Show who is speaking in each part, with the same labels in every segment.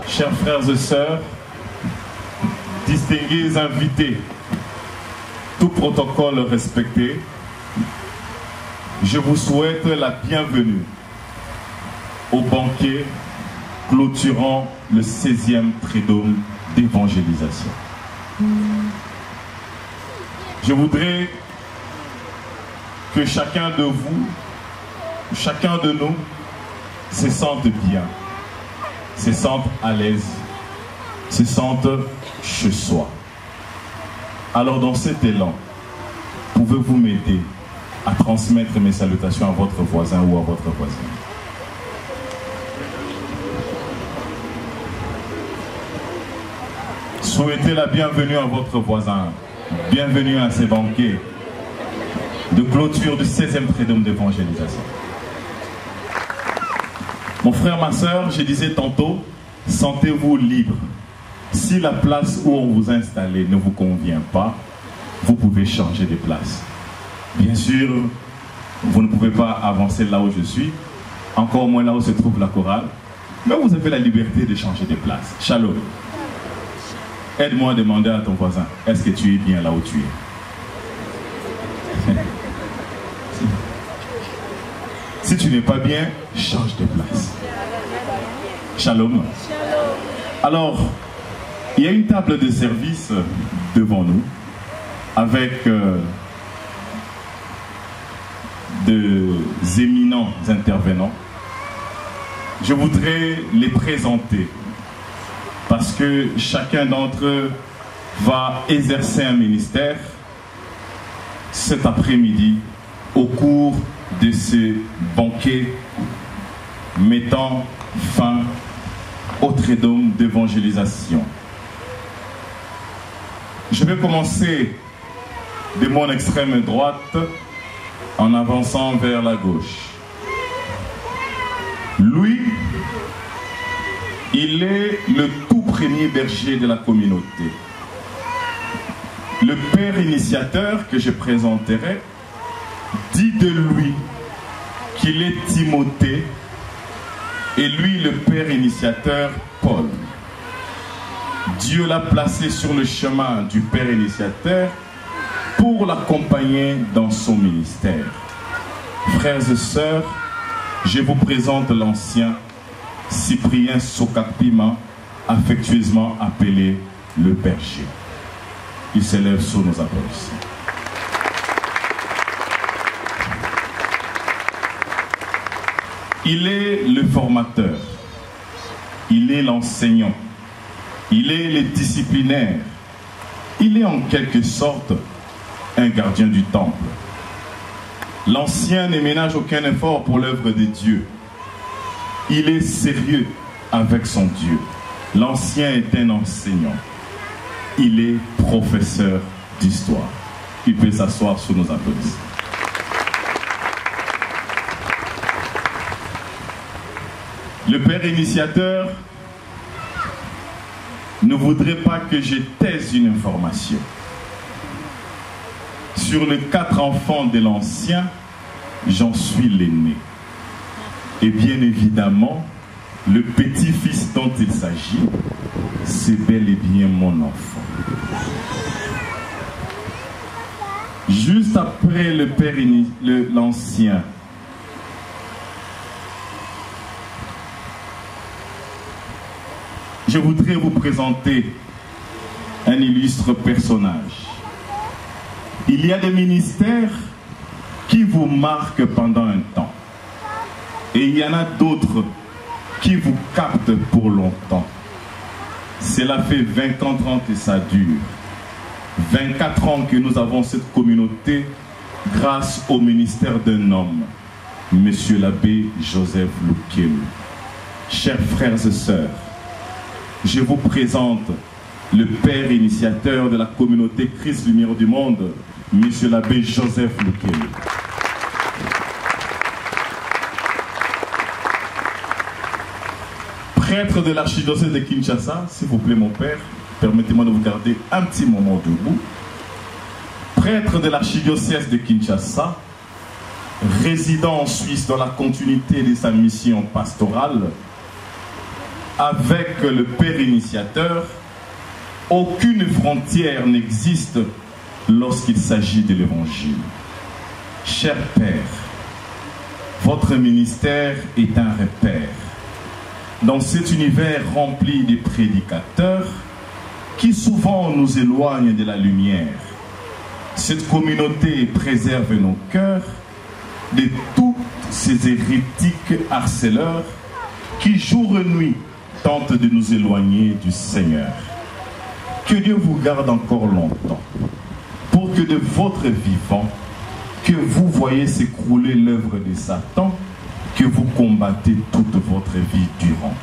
Speaker 1: Chers frères et sœurs, distingués invités, tout protocole respecté, je vous souhaite la bienvenue au banquet clôturant le 16e Triduum d'évangélisation. Je voudrais que chacun de vous, chacun de nous, se sente bien, se sente à l'aise, se sente chez soi. Alors dans cet élan, pouvez-vous m'aider à transmettre mes salutations à votre voisin ou à votre voisine? Souhaitez la bienvenue à votre voisin. Bienvenue à ces banquets de clôture du 16e Triduum d'évangélisation. Mon frère, ma soeur, je disais tantôt, sentez-vous libre. Si la place où on vous a installé ne vous convient pas, vous pouvez changer de place. Bien sûr, vous ne pouvez pas avancer là où je suis, encore moins là où se trouve la chorale, mais vous avez la liberté de changer de place. Shalom. Aide-moi à demander à ton voisin, est-ce que tu es bien là où tu es? Si tu n'es pas bien, change de place. Shalom. Alors, il y a une table de service devant nous avec des éminents intervenants. Je voudrais les présenter parce que chacun d'entre eux va exercer un ministère cet après-midi au cours de ce banquet mettant fin au Triduum d'évangélisation. Je vais commencer de mon extrême droite en avançant vers la gauche. Lui, il est le tout premier berger de la communauté. Le père initiateur que je présenterai dit de lui qu'il est Timothée et lui le père initiateur Paul. Dieu l'a placé sur le chemin du père initiateur pour l'accompagner dans son ministère. Frères et sœurs, je vous présente l'ancien Cyprien Sokapima, affectueusement appelé le berger. Il s'élève sous nos applaudissements. Il est le formateur, il est l'enseignant, il est le disciplinaire, il est en quelque sorte un gardien du temple. L'ancien ne ménage aucun effort pour l'œuvre de Dieu. Il est sérieux avec son Dieu. L'ancien est un enseignant. Il est professeur d'histoire. Il peut s'asseoir sous nos applaudissements. Le père initiateur ne voudrait pas que je taise une information. Sur les 4 enfants de l'ancien, j'en suis l'aîné. Et bien évidemment, Le petit-fils dont il s'agit, c'est bel et bien mon enfant. Juste après le père l'ancien, je voudrais vous présenter un illustre personnage. Il y a des ministères qui vous marquent pendant un temps. Et il y en a d'autres qui vous captent pour longtemps. Cela fait 20 ans, 30 et ça dure. 24 ans que nous avons cette communauté grâce au ministère d'un homme, Monsieur l'abbé Joseph Lukem. Chers frères et sœurs, je vous présente le père initiateur de la communauté Christ Lumière du Monde, Monsieur l'abbé Joseph Lukem. Prêtre de l'archidiocèse de Kinshasa, s'il vous plaît mon père, permettez-moi de vous garder un petit moment debout. Prêtre de l'archidiocèse de Kinshasa, résident en Suisse dans la continuité de sa mission pastorale, avec le père initiateur, aucune frontière n'existe lorsqu'il s'agit de l'évangile. Cher père, votre ministère est un repère dans cet univers rempli de prédicateurs qui souvent nous éloignent de la lumière. Cette communauté préserve nos cœurs de tous ces hérétiques harceleurs qui jour et nuit tentent de nous éloigner du Seigneur. Que Dieu vous garde encore longtemps pour que de votre vivant, que vous voyez s'écrouler l'œuvre de Satan, que vous combattez toute votre vie durant.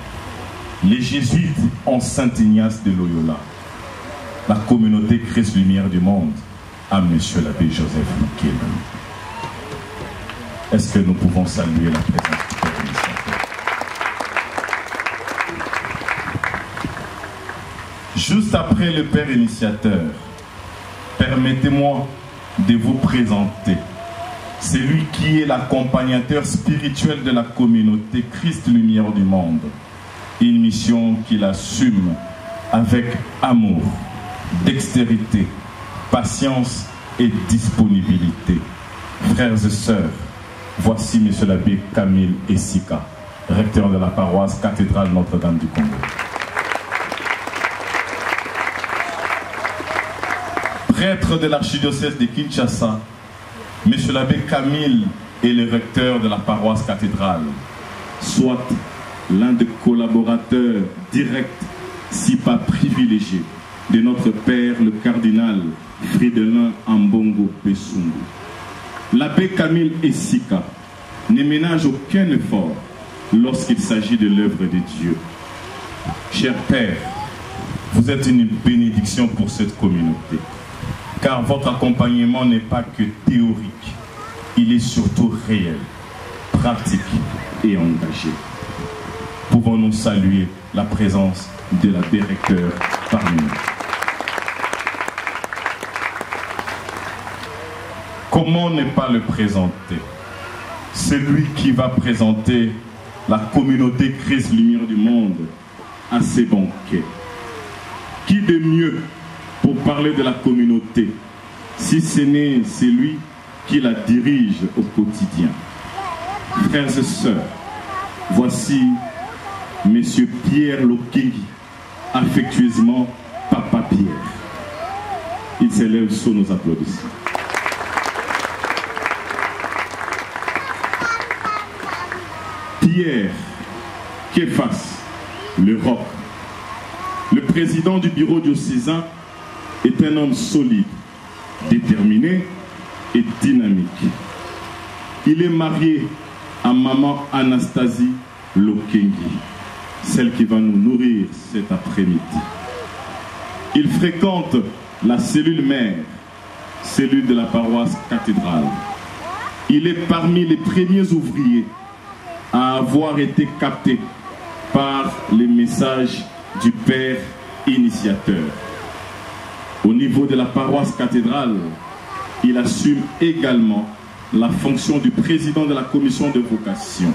Speaker 1: Les jésuites en Saint-Ignace de Loyola, la communauté Christ Lumière du Monde, à Monsieur l'abbé Joseph Lukem. Est-ce que nous pouvons saluer la présence du Père initiateur? Juste après le Père initiateur, permettez-moi de vous présenter celui qui est l'accompagnateur spirituel de la communauté Christ Lumière du Monde. Une mission qu'il assume avec amour, dextérité, patience et disponibilité. Frères et sœurs, voici Monsieur l'abbé Camille Essika, recteur de la paroisse cathédrale Notre-Dame du Congo. Prêtre de l'archidiocèse de Kinshasa, Monsieur l'abbé Camille est le recteur de la paroisse cathédrale, soit l'un des collaborateurs directs, si pas privilégiés, de notre père le cardinal Fridolin Ambongo Pessungu. L'abbé Camille Essika ne ménage aucun effort lorsqu'il s'agit de l'œuvre de Dieu. Cher Père, vous êtes une bénédiction pour cette communauté, car votre accompagnement n'est pas que théorique, il est surtout réel, pratique et engagé. Pouvons-nous saluer la présence de l'abbé recteur parmi nous? Comment ne pas le présenter? C'est lui qui va présenter la communauté Christ Lumière du Monde à ses banquets. Qui de mieux pour parler de la communauté, si ce n'est celui qui la dirige au quotidien? Frères et sœurs, voici Monsieur Pierre Lokengi, affectueusement Papa Pierre. Il s'élève sous nos applaudissements. Pierre Képhas, le roc, le président du bureau diocésain, est un homme solide, déterminé et dynamique. Il est marié à maman Anastasie Lokengi, celle qui va nous nourrir cet après-midi. Il fréquente la cellule mère, cellule de la paroisse cathédrale. Il est parmi les premiers ouvriers à avoir été capté par les messages du Père initiateur. Au niveau de la paroisse cathédrale, il assume également la fonction du président de la commission de vocation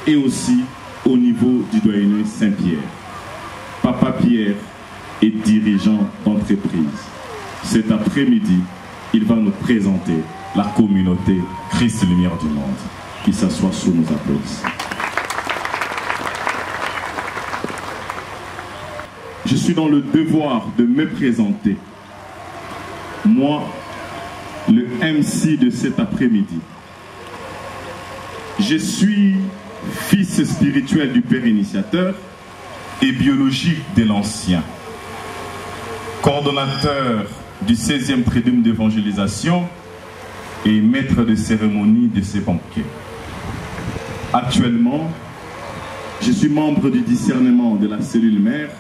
Speaker 1: et aussi au niveau du doyenné Saint-Pierre. Papa Pierre est dirigeant d'entreprise. Cet après-midi, il va nous présenter la communauté Christ Lumière du Monde. Qu'il s'assoit sous nos applaudissements. Je suis dans le devoir de me présenter. Moi, le MC de cet après-midi. Je suis fils spirituel du Père initiateur et biologique de l'Ancien. Coordonnateur du 16e Triduum d'évangélisation et maître de cérémonie de ces banquets. Actuellement, je suis membre du discernement de la cellule mère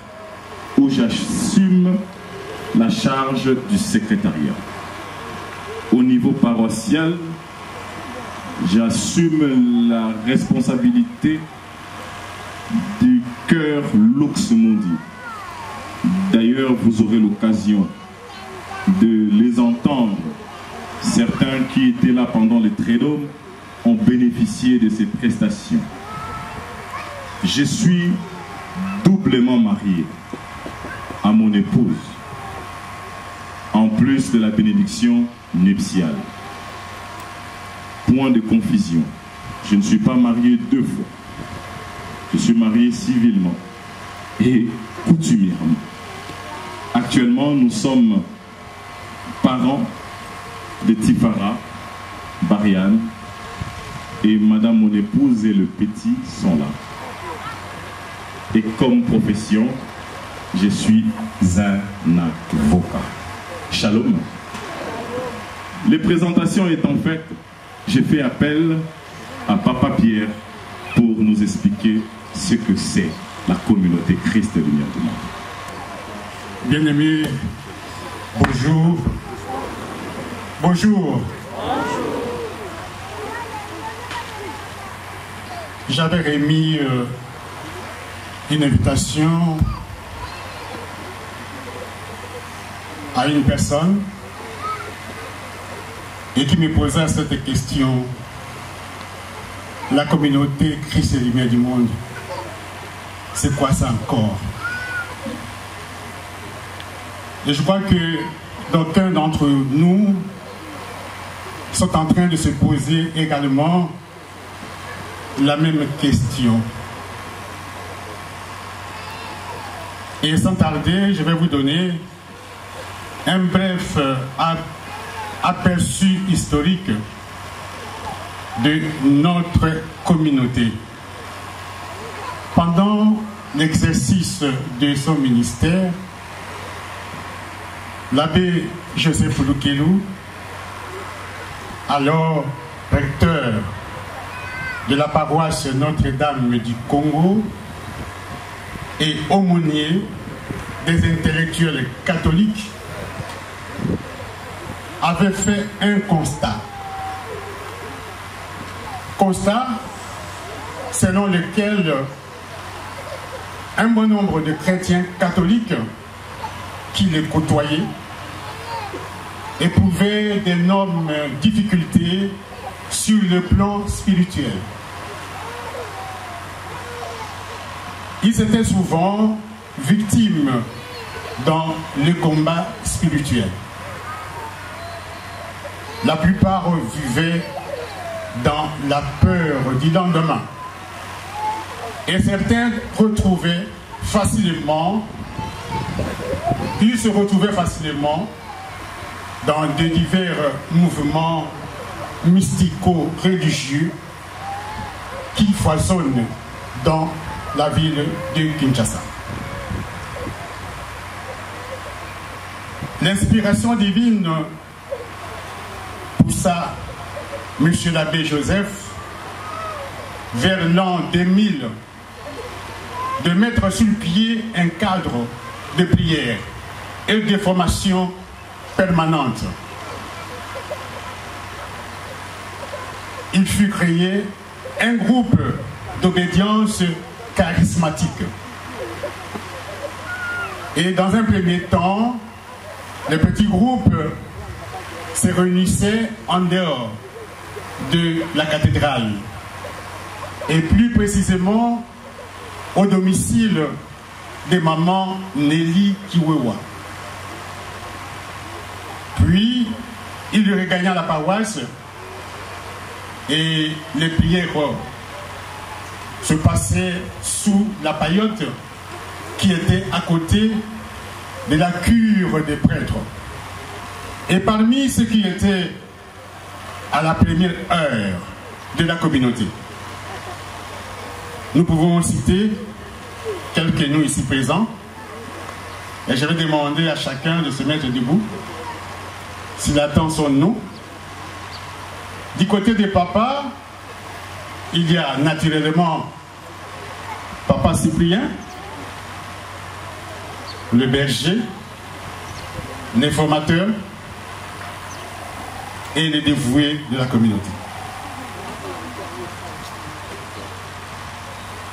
Speaker 1: où j'assume la charge du secrétariat. Au niveau paroissial, j'assume la responsabilité du chœur Lux Mundi. D'ailleurs, vous aurez l'occasion de les entendre. Certains qui étaient là pendant les Trédômes ont bénéficié de ces prestations. Je suis doublement marié à mon épouse, en plus de la bénédiction nuptiale. Point de confusion, je ne suis pas marié 2 fois. Je suis marié civilement et coutumièrement. Actuellement, nous sommes parents de Tifara, Bariane, et madame mon épouse et le petit sont là. Et comme profession, je suis un avocat. Shalom. Les présentations étant faites, j'ai fait appel à Papa Pierre pour nous expliquer ce que c'est la communauté Christ Lumière du Monde.
Speaker 2: Bien-aimés, bonjour. Bonjour. J'avais remis une invitation à une personne et qui me posait cette question. La communauté Christ et Lumière du Monde, c'est quoi ça encore? Et je crois que d'aucuns d'entre nous sont en train de se poser également la même question. Et sans tarder, je vais vous donner un bref aperçu historique de notre communauté. Pendant l'exercice de son ministère, l'abbé Joseph Lukelou, alors recteur de la paroisse Notre-Dame du Congo et aumônier des intellectuels catholiques, avait fait un constat. Constat selon lequel un bon nombre de chrétiens catholiques qui les côtoyaient éprouvaient d'énormes difficultés sur le plan spirituel. Ils étaient souvent victimes dans le combat spirituel. La plupart vivaient dans la peur du lendemain. Et certains se retrouvaient facilement dans de divers mouvements mystico-religieux qui foisonnent dans la ville de Kinshasa. L'inspiration divine poussa M. l'abbé Joseph vers l'an 2000 de mettre sur pied un cadre de prière et de formation permanente. Il fut créé un groupe d'obédience charismatique. Et dans un premier temps, les petits groupes se réunissaient en dehors de la cathédrale. Et plus précisément, au domicile de maman Nelly Kiwewa. Puis, il regagna la paroisse et les prières se passaient sous la paillote qui était à côté de la cure des prêtres. Et parmi ceux qui étaient à la première heure de la communauté, nous pouvons citer quelques-uns ici présents. Et je vais demander à chacun de se mettre debout s'il attend son nom. Du côté des papas, il y a naturellement Papa Cyprien, le berger, les formateurs et les dévoués de la communauté.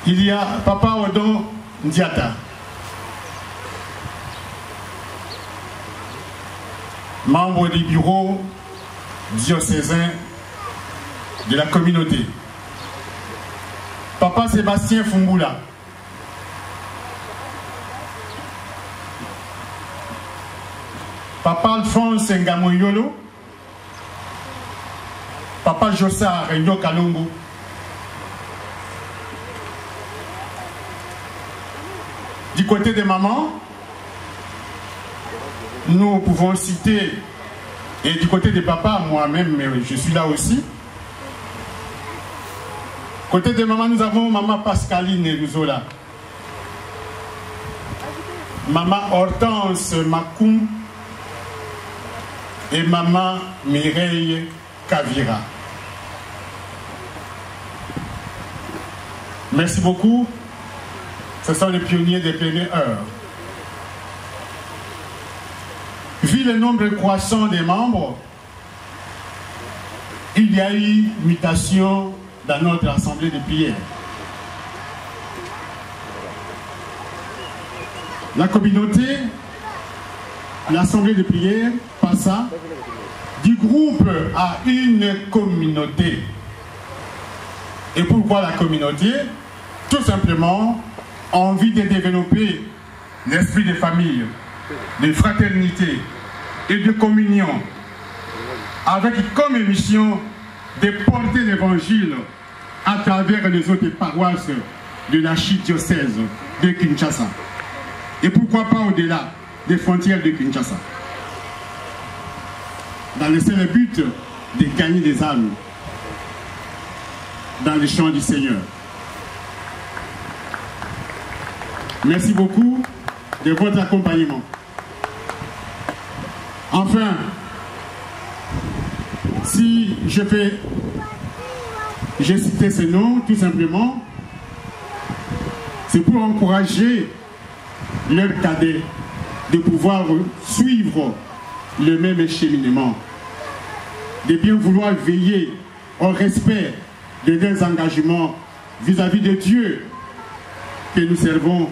Speaker 2: Il y a Papa Odon Ndiata, membre du bureau diocésain de la communauté. Papa Sébastien Fumbula, Papa Alphonse Ngamoyolo, Papa Jossa Renyo Kalongo, du côté des mamans, nous pouvons citer, et du côté des papas, moi-même, je suis là aussi. Côté des mamans, nous avons maman Pascaline Luzola, maman Hortense Makoum et maman Mireille Kavira. Merci beaucoup. Ce sont les pionniers des premières heures. Vu le nombre croissant des membres, il y a eu mutation dans notre assemblée de prière. La communauté, l'assemblée de prière passa du groupe à une communauté. Et pourquoi la communauté? Tout simplement, envie de développer l'esprit de famille, de fraternité et de communion, avec comme mission de porter l'évangile à travers les autres paroisses de l'archidiocèse de Kinshasa. Et pourquoi pas au-delà des frontières de Kinshasa. Dans le seul but de gagner des âmes dans les champs du Seigneur. Merci beaucoup de votre accompagnement. Enfin, si j'ai cité ces noms, tout simplement, c'est pour encourager leurs cadets de pouvoir suivre le même cheminement, de bien vouloir veiller au respect de leurs engagements vis-à-vis de Dieu que nous servons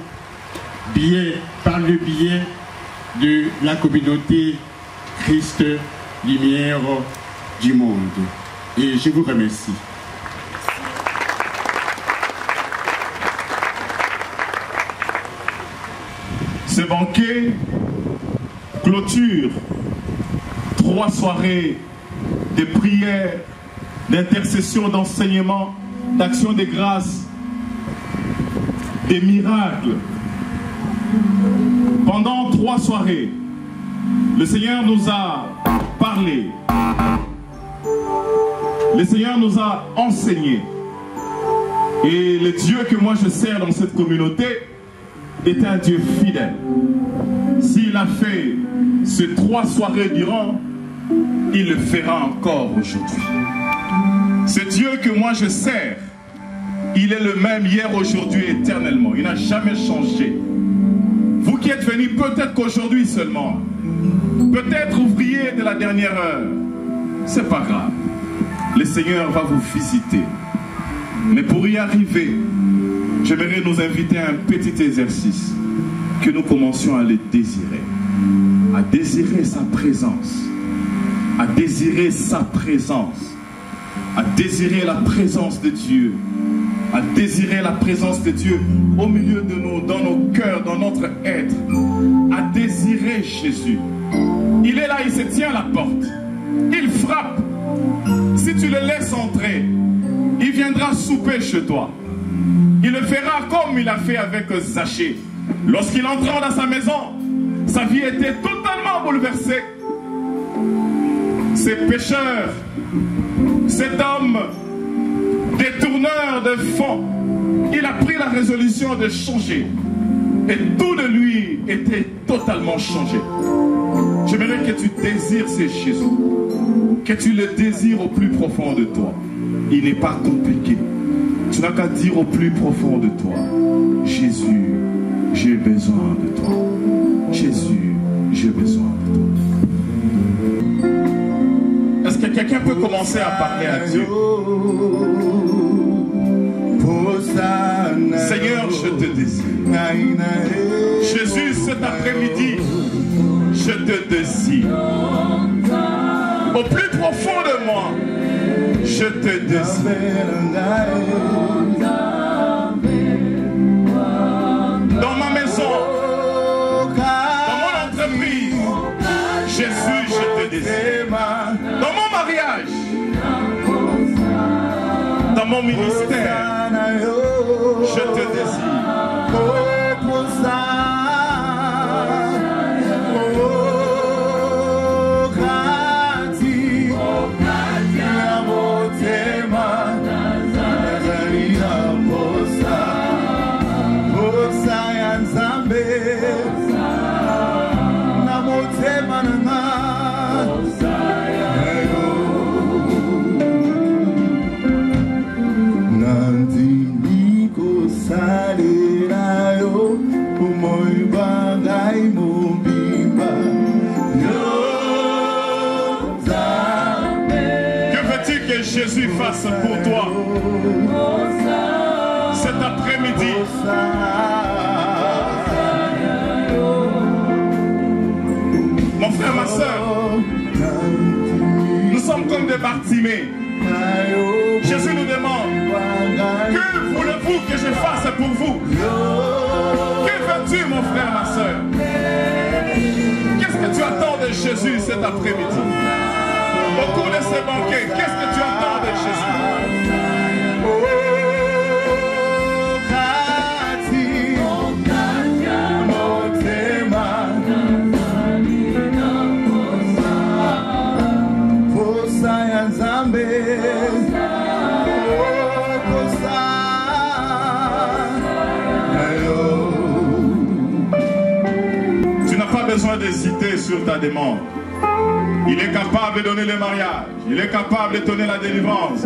Speaker 2: par le biais de la communauté Christ Lumière du monde. Et je vous remercie.
Speaker 1: Ce banquet clôture 3 soirées de prières, d'intercession, d'enseignement, d'action de grâce, des miracles. Pendant 3 soirées, le Seigneur nous a parlé. Le Seigneur nous a enseigné. Et le Dieu que moi je sers dans cette communauté est un Dieu fidèle. S'il a fait ces 3 soirées durant, il le fera encore aujourd'hui. Ce Dieu que moi je sers, il est le même hier, aujourd'hui, éternellement. Il n'a jamais changé. Vous qui êtes venus peut-être qu'aujourd'hui seulement, peut-être ouvrier de la dernière heure, c'est pas grave. Le Seigneur va vous visiter. Mais pour y arriver, j'aimerais nous inviter à un petit exercice que nous commencions à le désirer. À désirer sa présence. À désirer sa présence. À désirer la présence de Dieu. à désirer la présence de Dieu au milieu de nous, dans nos cœurs, dans notre être, à désirer Jésus. Il est là, il se tient à la porte. Il frappe. Si tu le laisses entrer, il viendra souper chez toi. Il le fera comme il a fait avec Zachée. Lorsqu'il entra dans sa maison, sa vie était totalement bouleversée. Ces pécheurs, cet homme détourneur de fonds, il a pris la résolution de changer. Et tout de lui était totalement changé. J'aimerais que tu désires ce Jésus, que tu le désires au plus profond de toi. Il n'est pas compliqué. Tu n'as qu'à dire au plus profond de toi: Jésus, j'ai besoin de toi. Jésus, j'ai besoin de toi. Est-ce que quelqu'un peut commencer à parler à Dieu? Seigneur, je te désire. Jésus, cet après-midi, je te désire. Au plus profond de moi, je te désire. Dans ma maison, dans mon entreprise, Jésus, je te désire. Dans mon mariage, dans mon ministère, je te désire. Jésus fasse pour toi cet après-midi. Mon frère, ma soeur, nous sommes comme des Bartimée. Jésus nous demande: que voulez-vous que je fasse pour vous? Que veux-tu, mon frère, ma soeur? Qu'est-ce que tu attends de Jésus cet après-midi? Au cours de ces banquets, qu'est-ce que tu attends de Jésus? Tu n'as pas besoin d'hésiter sur ta demande. Il est capable de donner le mariage. Il est capable de donner la délivrance.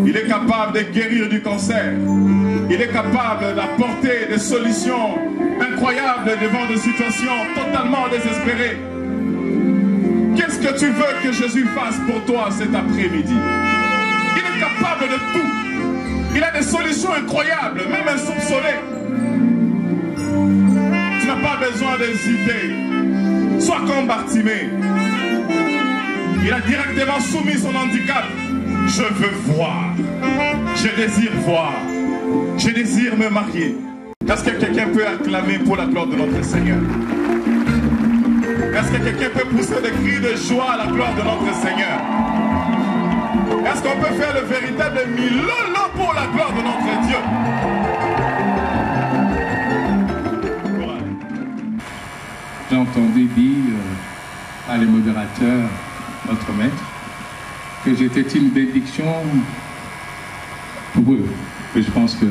Speaker 1: Il est capable de guérir du cancer. Il est capable d'apporter des solutions incroyables devant des situations totalement désespérées. Qu'est-ce que tu veux que Jésus fasse pour toi cet après-midi? Il est capable de tout. Il a des solutions incroyables, même insoupçonnées. Tu n'as pas besoin d'hésiter. Sois comme Bartimée. Il a directement soumis son handicap. Je veux voir. Je désire voir. Je désire me marier. Est-ce que quelqu'un peut acclamer pour la gloire de notre Seigneur? Est-ce que quelqu'un peut pousser des cris de joie à la gloire de notre Seigneur? Est-ce qu'on peut faire le véritable milolo pour la gloire de notre Dieu?
Speaker 3: J'ai entendu dire à les modérateurs, notre maître, que j'étais une bénédiction pour eux. Et je pense que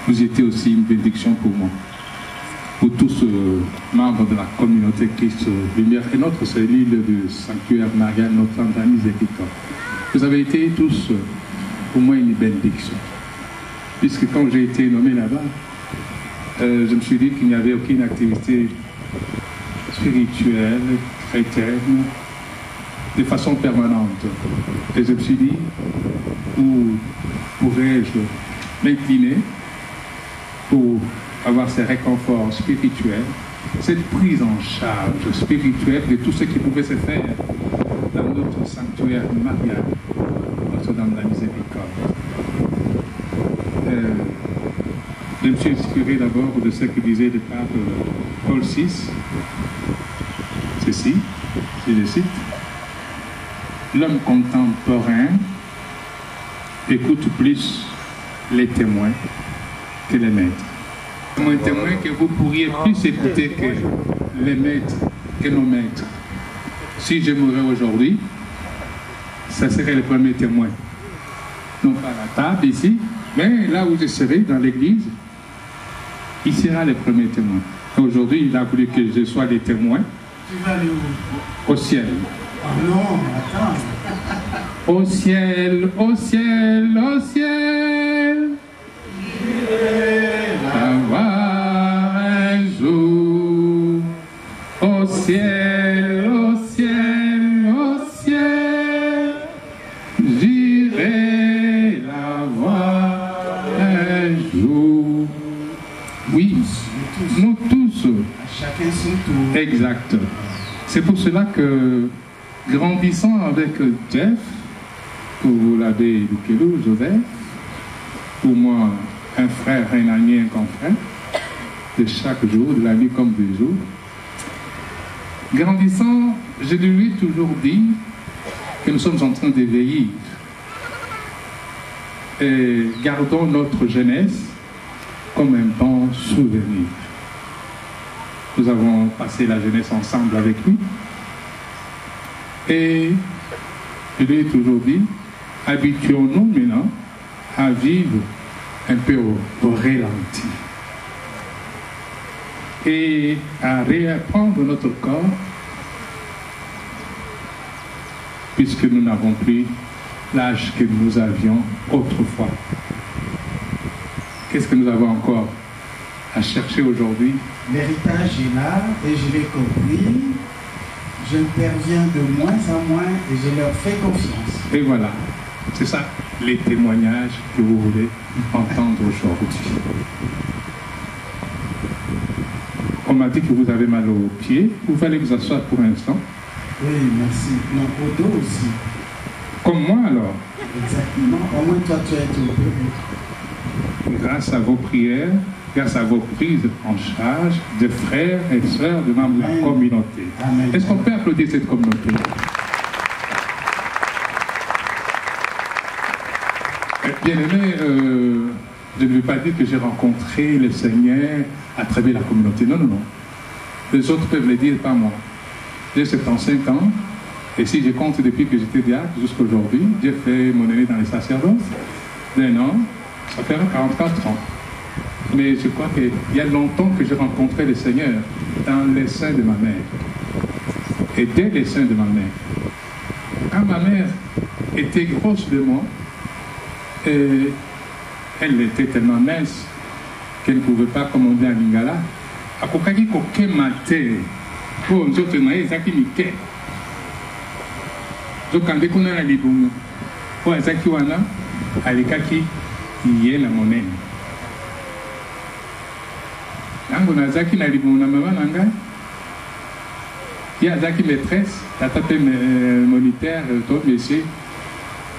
Speaker 3: vous étiez aussi une bénédiction pour moi, pour tous membres de la communauté Christ Lumière et notre cellule du sanctuaire Maria Notre-Dame de la Miséricorde. Vous avez été tous pour moi une bénédiction. Puisque quand j'ai été nommé là-bas, je me suis dit qu'il n'y avait aucune activité spirituelle, chrétienne, de façon permanente. Et je me suis dit, où pourrais-je m'incliner pour avoir ces réconforts spirituels, cette prise en charge spirituelle de tout ce qui pouvait se faire dans notre sanctuaire marial, Notre-Dame de la Miséricorde. je me suis inspiré d'abord de ce que disait le pape Paul VI. Ceci, si je cite, l'homme contemporain écoute plus les témoins que les maîtres. Un témoin que vous pourriez plus écouter que les maîtres, que nos maîtres. Si je mourais aujourd'hui, ça serait le premier témoin. Non pas à la table ici, mais là où je serai, dans l'église, il sera le premier témoin. Aujourd'hui, il a voulu que je sois le témoin.
Speaker 2: Tu vas aller où?
Speaker 3: Au ciel.
Speaker 2: Ah non, attends.
Speaker 3: Au ciel, au ciel, au ciel. Avoir un jour. Au ciel, au ciel, au ciel. J'irai la voir un jour. Oui, nous tous.
Speaker 2: Chacun son tour.
Speaker 3: Exact. C'est pour cela que, grandissant avec Jeff, pour l'abbé Lukelou, Joseph, pour moi, un frère, un ami, un confrère, de chaque jour, de la nuit comme du jour, grandissant, je lui ai toujours dit que nous sommes en train de vieillir. Et gardons notre jeunesse comme un bon souvenir. Nous avons passé la jeunesse ensemble avec lui. Et je lui ai toujours dit, habituons-nous maintenant à vivre un peu au ralenti. Et à réapprendre notre corps, puisque nous n'avons plus l'âge que nous avions autrefois. Qu'est-ce que nous avons encore à chercher aujourd'hui?
Speaker 4: L'héritage est là et je l'ai compris. J'interviens de moins en moins et je leur fais confiance.
Speaker 3: Et voilà, c'est ça, les témoignages que vous voulez entendre aujourd'hui. On m'a dit que vous avez mal aux pieds. Vous fallait vous asseoir pour un instant.
Speaker 4: Oui, merci. Non, au dos aussi.
Speaker 3: Comme moi alors.
Speaker 4: Exactement. Au moins toi tu es tout peu.
Speaker 3: Grâce à vos prières, grâce à vos prises en charge de frères et sœurs de membres de la communauté. Est-ce qu'on peut applaudir cette communauté? Bien aimé, je ne veux pas dire que j'ai rencontré le Seigneur à travers la communauté. Non, non, non. Les autres peuvent le dire, pas moi. J'ai 75 ans, et si je compte depuis que j'étais diacre jusqu'à aujourd'hui, j'ai fait mon année dans les sacerdoces d'un an, ça fait 44 ans. Mais je crois qu'il y a longtemps que j'ai rencontré le Seigneur dans les seins de ma mère. Et dès les seins de ma mère. Quand ma mère était grosse de moi, et elle était tellement mince qu'elle ne pouvait pas, comme on dit en lingala, akokaki kokema te po nzoto na ye ezalaki mike zokande kuna na libumu po azalaki wana alekaki ye na monene ntango nazalaki na libumu na mama na ngai ye azalaki maîtresse tata mpe moniteur to monsieur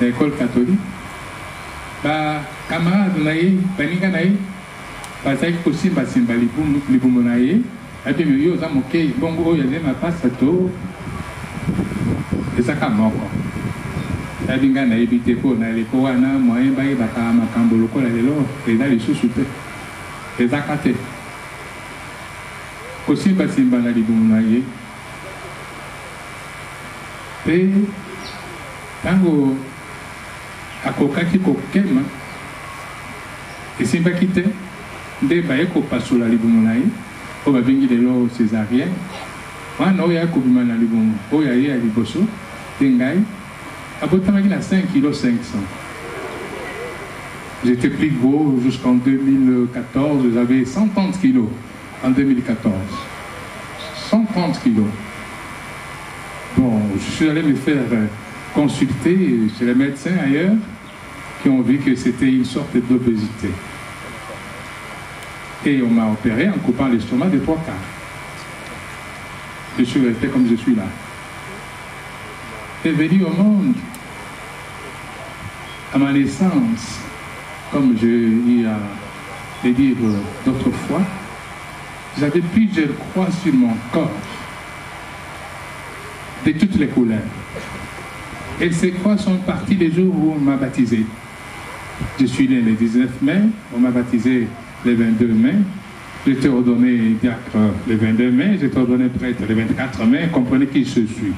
Speaker 3: na école catholique bacamarade na ye baninga na ye bazalaki kosimbasimba libumu na ye abimi yo oza moke bongo oyo azali mapasa to ezaka moko yabi ngai nayebi te mpo na eleko wana moyen bayebaka makambo lokola lelo eza lisusu te ezaka te kosimbasimba na libumu na ye mpe ntango akokaki kokema esimbaki te nde baye kopasula libumu na ye oyo babengi lelo césarienne wana oyo aye kobima na libumu oyo aye ya liboso te ngai abotamaki na 5 kg 500. J'étais plus gros jusqu'en 2014, j'avais 130 kilos en 2014. 130 kilos. Bon, je suis allé me faire consulter chez les médecins ailleurs qui ont vu que c'était une sorte d'obésité. Et on m'a opéré en coupant l'estomac de 3 quarts. Je suis resté comme je suis là. Et venu au monde, à ma naissance, comme j'ai eu à le dire d'autres fois, j'avais plusieurs croix sur mon corps, de toutes les couleurs. Et ces croix sont parties les jours où on m'a baptisé. Je suis né le 19 mai, on m'a baptisé le 22 mai, j'étais ordonné diacre le 22 mai, j'étais ordonné prêtre le 24 mai. Comprenez qui je suis.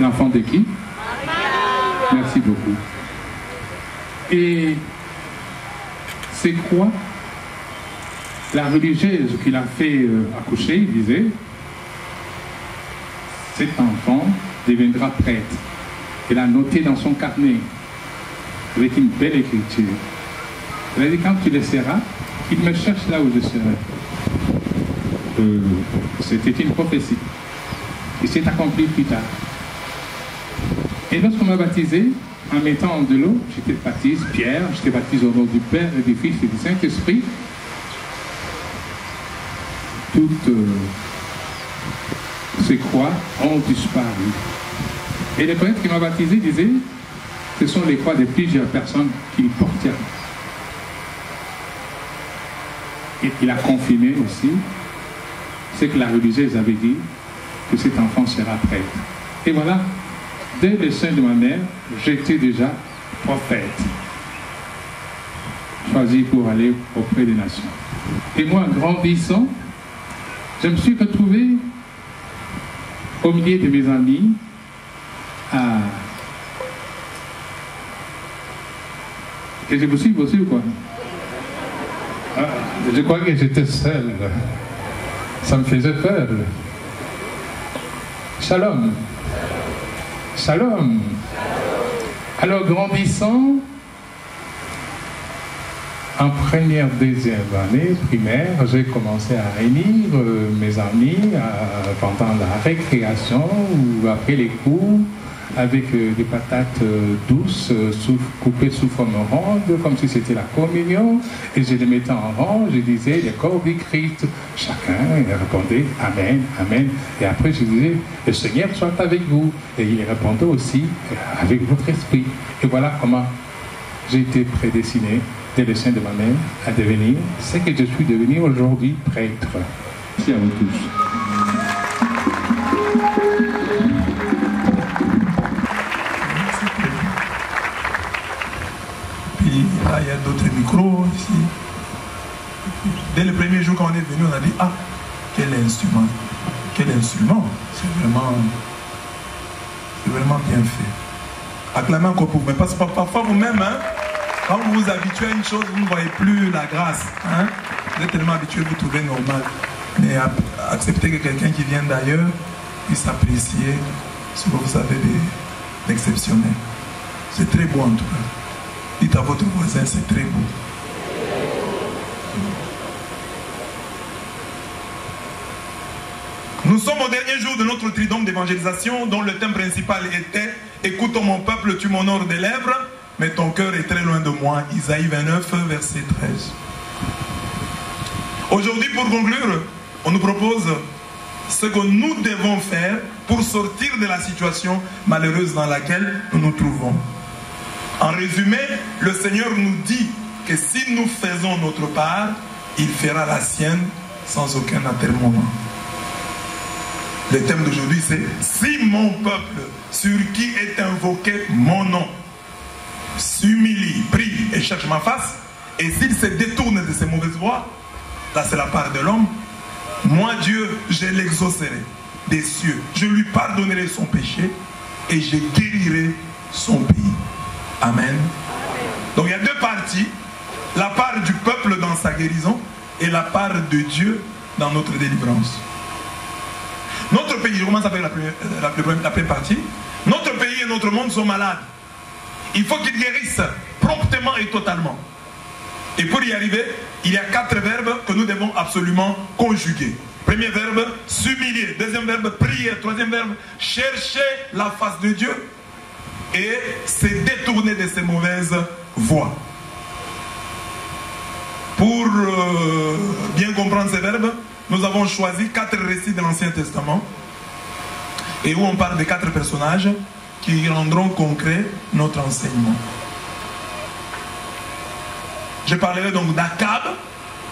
Speaker 3: L'enfant de qui? Merci beaucoup. Et c'est quoi? La religieuse qui l'a fait accoucher disait, cet enfant deviendra prêtre. Elle a noté dans son carnet, avec une belle écriture. Elle a dit, quand tu le seras, il me cherche là où je serai. C'était une prophétie qui s'est accomplie plus tard. Et lorsqu'on m'a baptisé, en mettant de l'eau, j'étais baptisé Pierre, j'étais baptisé au nom du Père et du Fils et du Saint-Esprit. Toutes ces croix ont disparu. Et le prêtre qui m'a baptisé disait, ce sont les croix de plusieurs personnes qu'il portait. Et il a confirmé aussi ce que la religieuse avait dit, que cet enfant sera prêtre. Et voilà, dès le sein de ma mère, j'étais déjà prophète, choisi pour aller auprès des nations. Et moi, grandissant, je me suis retrouvé au milieu de mes amis à... Et je vous suis aussi ou quoi? Je crois que j'étais seul. Ça me faisait peur. Shalom. Shalom. Alors, grandissant, en première, deuxième année primaire, j'ai commencé à réunir mes amis pendant la récréation ou après les cours avec des patates douces coupées sous forme ronde, comme si c'était la communion. Et je les mettais en rang, je disais le corps du Christ. Chacun répondait Amen, Amen. Et après je disais le Seigneur soit avec vous. Et il répondait aussi avec votre esprit. Et voilà comment j'ai été prédestiné dès le sein de ma mère à devenir ce que je suis devenu aujourd'hui, prêtre. Merci à vous tous.
Speaker 5: Là, il y a d'autres micros ici. Dès le premier jour quand on est venu, on a dit ah, quel instrument. Quel instrument. C'est vraiment bien fait. Acclamez encore pour vous. Mais parce que parfois vous-même, hein, quand vous vous habituez à une chose, vous ne voyez plus la grâce. Hein. Vous êtes tellement habitué, vous trouvez normal. Mais acceptez que quelqu'un qui vient d'ailleurs puisse apprécier ce que vous avez d'exceptionnel. C'est très beau en tout cas. Dites à votre voisin, c'est très beau. Nous sommes au dernier jour de notre tridome d'évangélisation dont le thème principal était « Écoute mon peuple, tu m'honores des lèvres, mais ton cœur est très loin de moi » Isaïe 29, verset 13. Aujourd'hui, pour conclure, on nous propose ce que nous devons faire pour sortir de la situation malheureuse dans laquelle nous nous trouvons. En résumé, le Seigneur nous dit que si nous faisons notre part, il fera la sienne sans aucun atermoiement. Le thème d'aujourd'hui c'est « Si mon peuple, sur qui est invoqué mon nom, s'humilie, prie et cherche ma face, et s'il se détourne de ses mauvaises voies, là c'est la part de l'homme, moi Dieu, je l'exaucerai des cieux, je lui pardonnerai son péché et je guérirai son pays. » Amen. Donc il y a deux parties. La part du peuple dans sa guérison et la part de Dieu dans notre délivrance. Notre pays, je commence avec la première partie. Notre pays et notre monde sont malades. Il faut qu'ils guérissent promptement et totalement. Et pour y arriver, il y a 4 verbes que nous devons absolument conjuguer. Premier verbe, s'humilier. Deuxième verbe, prier. Troisième verbe, chercher la face de Dieu. Et se détourner de ces mauvaises voies. Pour bien comprendre ces verbes, nous avons choisi 4 récits de l'Ancien Testament et où on parle de 4 personnages qui rendront concret notre enseignement. Je parlerai donc d'Akab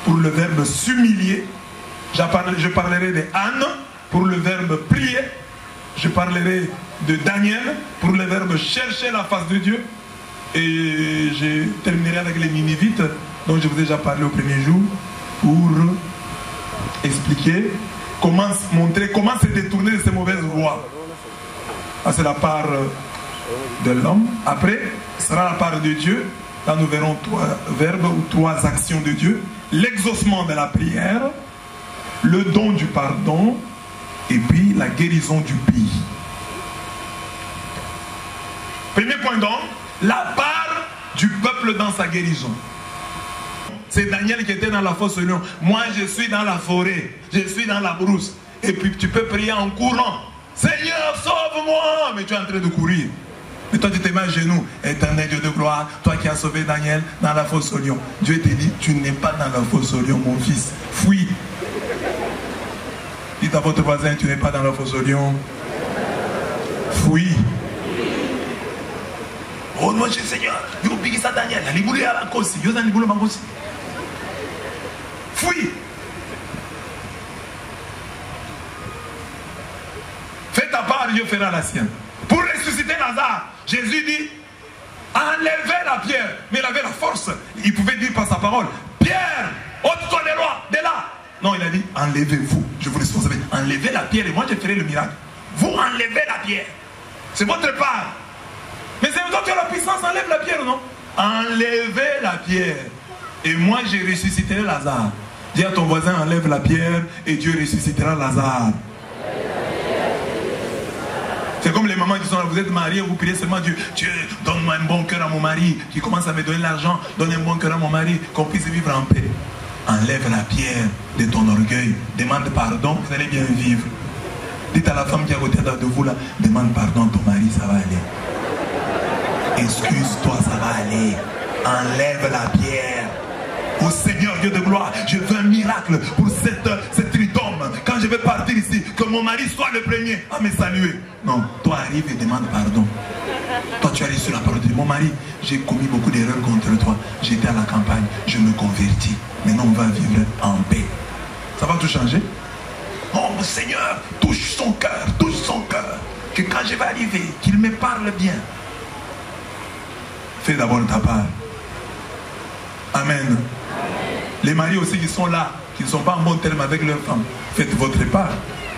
Speaker 5: pour le verbe s'humilier. Je parlerai de Anne pour le verbe prier. Je parlerai de Daniel pour le verbe chercher la face de Dieu. Et je terminerai avec les Ninivites dont je vous ai déjà parlé au premier jour pour expliquer, montrer comment se détourner de ces mauvaises voies. C'est la part de l'homme. Après, ce sera la part de Dieu. Là, nous verrons 3 verbes ou 3 actions de Dieu. L'exaucement de la prière, le don du pardon et puis la guérison du pays. Premier point donc, la part du peuple dans sa guérison. C'est Daniel qui était dans la fosse au lion. Moi, je suis dans la forêt, je suis dans la brousse. Et puis tu peux prier en courant. Seigneur, sauve-moi! Mais tu es en train de courir. Mais toi, tu te mets à genoux. Éternel Dieu de gloire, toi qui as sauvé Daniel dans la fosse au lion. Dieu te dit, tu n'es pas dans la fosse au lion, mon fils. Fuis. Dites à votre voisin, tu n'es pas dans la fosse au lion. Fuis. Oh mon Dieu Seigneur, yo bigi ça Daniel, la liboule à la cause, yo dans liboule mangosi. Fuis. Fais ta part, Dieu fera la sienne. Pour ressusciter Lazare, Jésus dit, enlevez la pierre, mais il avait la force. Il pouvait dire par sa parole, Pierre, ôte-toi des lois, de là. Non, il a dit, enlevez-vous. Je vous responsable, enlevez la pierre et moi je ferai le miracle. Vous enlevez la pierre. C'est votre part. Mais c'est toi qui as la puissance, enlève la pierre, non? Enlevez la pierre. Et moi, je ressusciterai Lazare. Dis à ton voisin, enlève la pierre et Dieu ressuscitera Lazare. C'est comme les mamans qui sont là, vous êtes mariés, vous priez seulement Dieu. Dieu, donne-moi un bon cœur à mon mari, qui commence à me donner l'argent, donne un bon cœur à mon mari, qu'on puisse vivre en paix. Enlève la pierre de ton orgueil, demande pardon, vous allez bien vivre. Dites à la femme qui est à côté de vous là, demande pardon à ton mari, ça va aller. Excuse-toi, ça va aller. Enlève la pierre. Au Seigneur Dieu de gloire, je veux un miracle pour cet homme. Quand je vais partir ici, que mon mari soit le premier à me saluer. Non, toi arrive et demande pardon. Toi tu arrives sur la parole de Dieu. Mon mari, j'ai commis beaucoup d'erreurs contre toi. J'étais à la campagne, je me convertis. Maintenant on va vivre en paix. Ça va tout changer? Oh mon Seigneur, touche son cœur, touche son cœur. Que quand je vais arriver, qu'il me parle bien. Fais d'abord ta part. Amen. Les maris aussi qui sont là, qui ne sont pas en bon terme avec leur femme, faites votre part.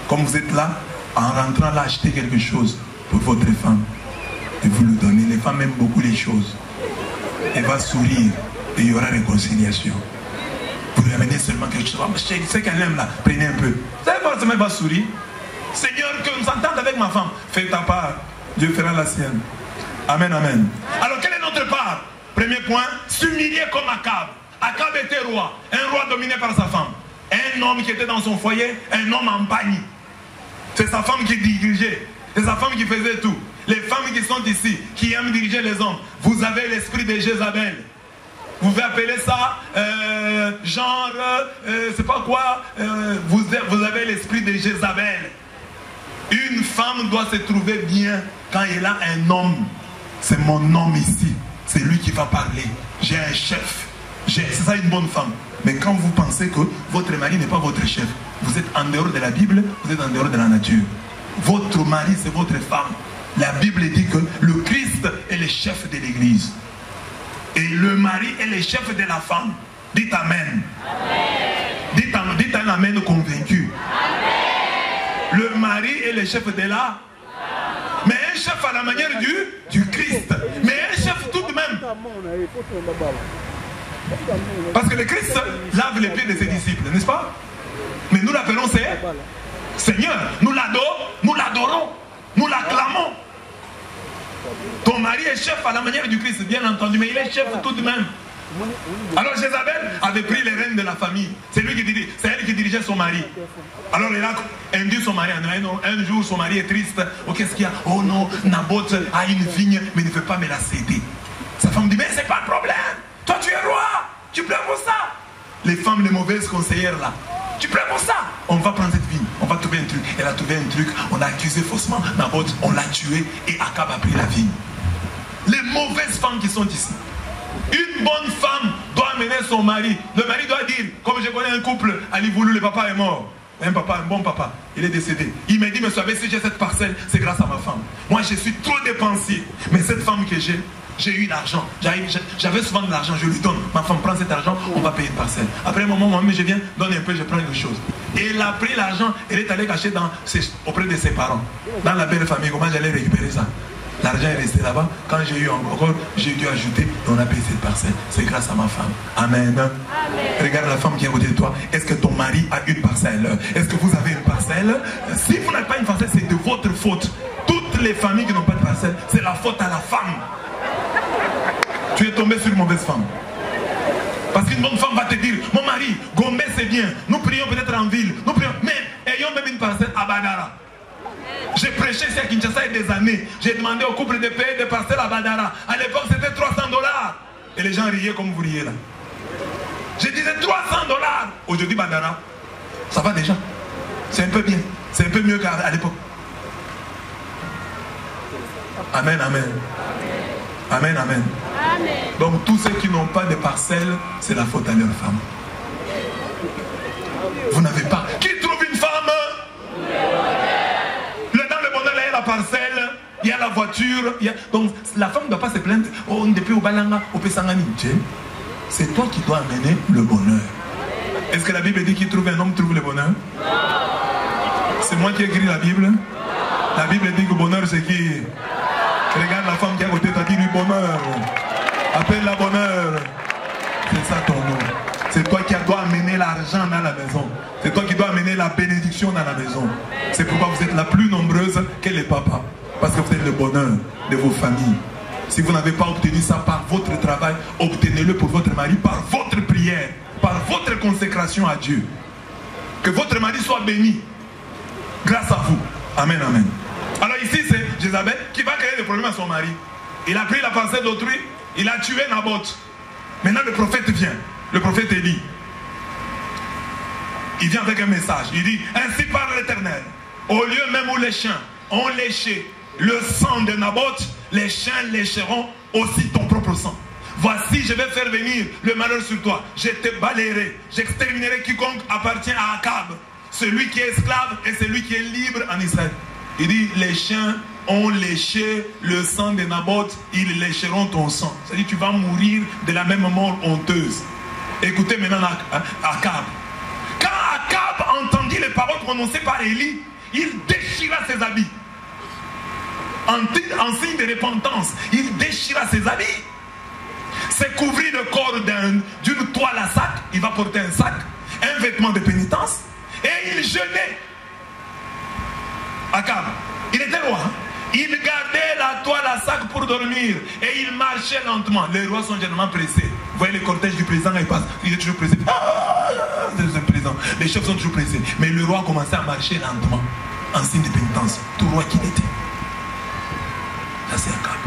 Speaker 5: Comme vous êtes là, en rentrant là, achetez quelque chose pour votre femme. Et vous lui donnez. Les femmes aiment beaucoup les choses. Elle va sourire et il y aura réconciliation. Vous lui amenez seulement quelque chose. Oh, chérie, c'est qu'elle aime là, prenez un peu. Vous allez voir, elle va sourire. Seigneur, que nous entende avec ma femme. Fais ta part, Dieu fera la sienne. Amen, amen. Alors, quelle est notre part? Premier point, s'humilier comme Akab. Akab était roi, un roi dominé par sa femme. Un homme qui était dans son foyer, un homme en panique. C'est sa femme qui dirigeait, c'est sa femme qui faisait tout. Les femmes qui sont ici, qui aiment diriger les hommes, vous avez l'esprit de Jézabel. Vous pouvez appeler ça c'est pas quoi, vous avez l'esprit de Jézabel. Une femme doit se trouver bien quand elle a un homme. C'est mon homme ici, c'est lui qui va parler. J'ai un chef. C'est ça une bonne femme. Mais quand vous pensez que votre mari n'est pas votre chef, vous êtes en dehors de la Bible, vous êtes en dehors de la nature. Votre mari, c'est votre femme. La Bible dit que le Christ est le chef de l'église. Et le mari est le chef de la femme. Dites Amen. Amen. Dites un Amen convaincu. Amen. Le mari est le chef de la... Mais un chef à la manière du Christ. Mais un chef tout de même. Parce que le Christ lave les pieds de ses disciples, n'est-ce pas? Mais nous l'appelons Seigneur. Nous l'adorons, nous l'acclamons. Ton mari est chef à la manière du Christ, bien entendu, mais il est chef tout de même. Alors Jézabel avait pris les rênes de la famille. C'est elle qui dirigeait son mari. Alors elle a induit son mari. Un jour son mari est triste. Oh, qu'est-ce qu'il y a? Oh non, Naboth a une vigne, mais ne veut pas me la céder. Sa femme dit, mais c'est pas le problème. Toi tu es roi, tu pleures pour ça. Les femmes, les mauvaises conseillères là, tu pleures pour ça. On va prendre cette vigne, on va trouver un truc. Elle a trouvé un truc, on a accusé faussement Naboth, on l'a tué et Akab a pris la vigne. Les mauvaises femmes qui sont ici. Une bonne femme doit amener son mari. Le mari doit dire, comme je connais un couple, Ali Voulou, le papa est mort. Un papa, un bon papa, il est décédé. Il m'a dit, mais savez, si j'ai cette parcelle, c'est grâce à ma femme. Moi, je suis trop dépensier. Mais cette femme que j'ai eu l'argent. J'avais souvent de l'argent, je lui donne. Ma femme prend cet argent, on va payer une parcelle. Après un moment, moi-même, je viens, donne un peu, je prends quelque chose. Et elle a pris l'argent, elle est allée cacher auprès de ses parents. Dans la belle famille, comment j'allais récupérer ça? L'argent est resté là-bas. Quand j'ai eu encore, j'ai dû ajouter et on a payé cette parcelle. C'est grâce à ma femme. Amen. Amen. Regarde la femme qui est à côté de toi. Est-ce que ton mari a une parcelle? Est-ce que vous avez une parcelle? Si vous n'avez pas une parcelle, c'est de votre faute. Toutes les familles qui n'ont pas de parcelle, c'est la faute à la femme. Tu es tombé sur une mauvaise femme. Parce qu'une bonne femme va te dire, mon mari, Gombe c'est bien. Nous prions peut-être en ville. Nous prions, mais ayons même une parcelle à Badara. J'ai prêché ici à Kinshasa il y a des années. J'ai demandé au couple de payer des parcelles à Badara. À l'époque, c'était 300 $. Et les gens riaient comme vous riez là. Je disais 300 $. Aujourd'hui, Badara, ça va déjà. C'est un peu bien. C'est un peu mieux qu'à l'époque. Amen, amen. Amen, amen. Amen. Donc, tous ceux qui n'ont pas de parcelles, c'est la faute à leur femme. Vous n'avez pas. Qui trouve une femme? La parcelle, il y a la voiture, donc la femme ne doit pas se plaindre. Oh, depuis au Balanga, au Pesangani. C'est toi qui dois amener le bonheur. Est-ce que la Bible dit qu'il trouve un homme trouve le bonheur? C'est moi qui ai écrit la Bible. La Bible dit que le bonheur c'est qui? Regarde la femme qui est à côté, t'as dit du bonheur. Appelle la bonheur. C'est ça ton nom. C'est toi qui dois amener l'argent dans la maison. C'est toi qui dois amener la bénédiction dans la maison. C'est pourquoi vous êtes la plus nombreuse que les papas. Parce que vous êtes le bonheur de vos familles. Si vous n'avez pas obtenu ça par votre travail, obtenez-le pour votre mari, par votre prière, par votre consécration à Dieu. Que votre mari soit béni grâce à vous. Amen, amen. Alors ici, c'est Jézabel qui va créer des problèmes à son mari. Il a pris la parcelle d'autrui, il a tué Naboth. Maintenant, le prophète vient. Le prophète Élie. Il vient avec un message. Il dit, ainsi parle l'Éternel. Au lieu même où les chiens ont léché le sang de Naboth, les chiens lécheront aussi ton propre sang. Voici, je vais faire venir le malheur sur toi. Je te balayerai. J'exterminerai quiconque appartient à Akab. Celui qui est esclave et celui qui est libre en Israël. Il dit, les chiens ont léché le sang de Naboth, ils lécheront ton sang. C'est-à-dire, tu vas mourir de la même mort honteuse. Écoutez maintenant Akab. Quand Akab entendit les paroles prononcées par Élie, il déchira ses habits. En signe de repentance, il déchira ses habits. Se couvrit le corps d'une toile à sac. Il va porter un sac, un vêtement de pénitence. Et il jeûnait. Akab, il était roi. Il gardait la toile à sac pour dormir. Et il marchait lentement. Les rois sont généralement pressés. Vous voyez le cortège du président, il passe. Il est toujours pressé. C'est le président. Les chefs sont toujours pressés. Mais le roi a commencé à marcher lentement. En signe de pénitence. Tout roi qu'il était. Là c'est Akab.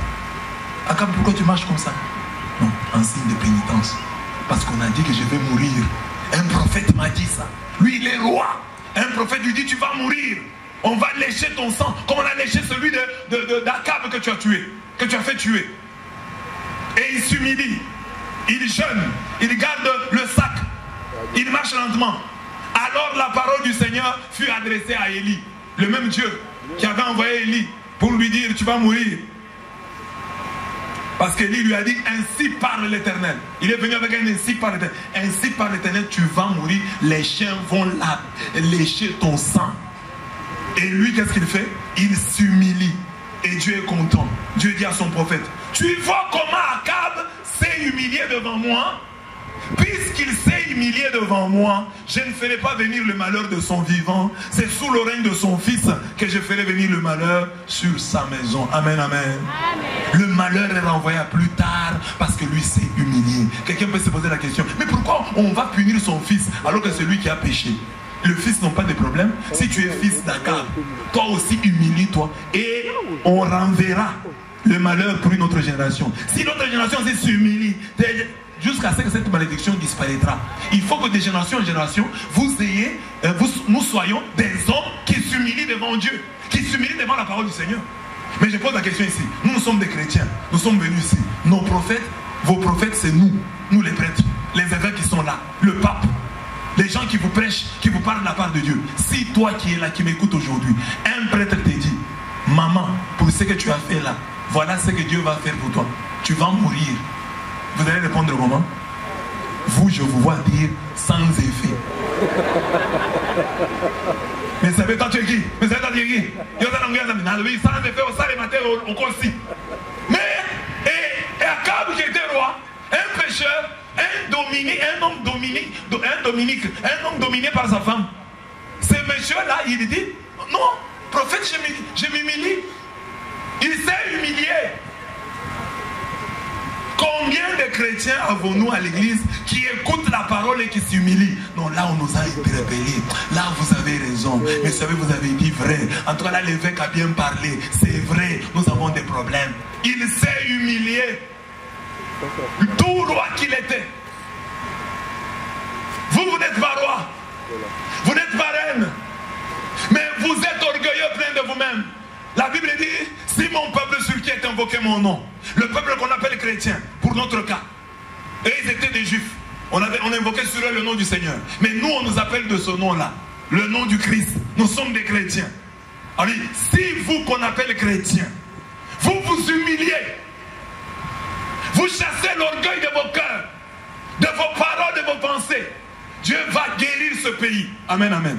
Speaker 5: Akab, pourquoi tu marches comme ça? Non, en signe de pénitence. Parce qu'on a dit que je vais mourir. Un prophète m'a dit ça. Lui, il est roi. Un prophète lui dit, tu vas mourir. On va lécher ton sang, comme on a léché celui d'Akab que tu as tué, que tu as fait tuer. Et il s'humilie, il jeûne, il garde le sac, il marche lentement. Alors la parole du Seigneur fut adressée à Élie, le même Dieu qui avait envoyé Élie pour lui dire, tu vas mourir. Parce qu'Élie lui a dit, ainsi parle l'Éternel. Il est venu avec un ainsi parle l'Éternel. Ainsi parle l'Éternel, tu vas mourir, les chiens vont lécher ton sang. Et lui, qu'est-ce qu'il fait? Il s'humilie. Et Dieu est content. Dieu dit à son prophète, tu vois comment Akab s'est humilié devant moi? Puisqu'il s'est humilié devant moi, je ne ferai pas venir le malheur de son vivant. C'est sous le règne de son fils que je ferai venir le malheur sur sa maison. Amen, amen. Amen. Le malheur est renvoyé à plus tard parce que lui s'est humilié. Quelqu'un peut se poser la question, mais pourquoi on va punir son fils alors que c'est lui qui a péché? Le fils n'a pas de problème. Si tu es fils d'Akab, toi aussi humilie-toi et on renverra le malheur pour une autre génération. Si l'autre génération s'humilie jusqu'à ce que cette malédiction disparaîtra, il faut que de génération en génération nous soyons des hommes qui s'humilient devant Dieu, qui s'humilient devant la parole du Seigneur. Mais je pose la question ici, nous sommes des chrétiens, nous sommes venus ici, nos prophètes, vos prophètes c'est nous les prêtres. les évêques qui sont là, le pape, les gens qui vous prêchent, qui vous parlent de la part de Dieu. Si toi qui es là, qui m'écoutes aujourd'hui, un prêtre te dit, maman, pour ce que tu as fait là, voilà ce que Dieu va faire pour toi. Tu vas mourir. Vous allez répondre comment? Vous, je vous vois dire sans effet. Mais savez toi tu es qui? Mais savez toi tu es qui? Sans effet, au salle matin, au concis. Mais, et Akab qui était roi, un pécheur, un homme dominé par sa femme. Ce monsieur-là, il dit, non, prophète, je m'humilie. Il s'est humilié. Combien de chrétiens avons-nous à l'église qui écoutent la parole et qui s'humilient? Non, là on nous a interpellés. Là vous avez raison. Mais vous savez, vous avez dit vrai. En tout cas là l'évêque a bien parlé. C'est vrai, nous avons des problèmes. Il s'est humilié. Tout roi qu'il était. Vous n'êtes pas roi. Vous n'êtes pas reine. Mais vous êtes orgueilleux plein de vous-même. La Bible dit, si mon peuple sur qui est invoqué mon nom, le peuple qu'on appelle chrétien, pour notre cas, et ils étaient des juifs, on invoquait sur eux le nom du Seigneur. Mais nous, on nous appelle de ce nom-là, le nom du Christ. Nous sommes des chrétiens. Alors, si vous qu'on appelle chrétiens, vous vous humiliez, vous chassez l'orgueil de vos cœurs, de vos paroles, de vos pensées, Dieu va guérir ce pays. Amen, amen.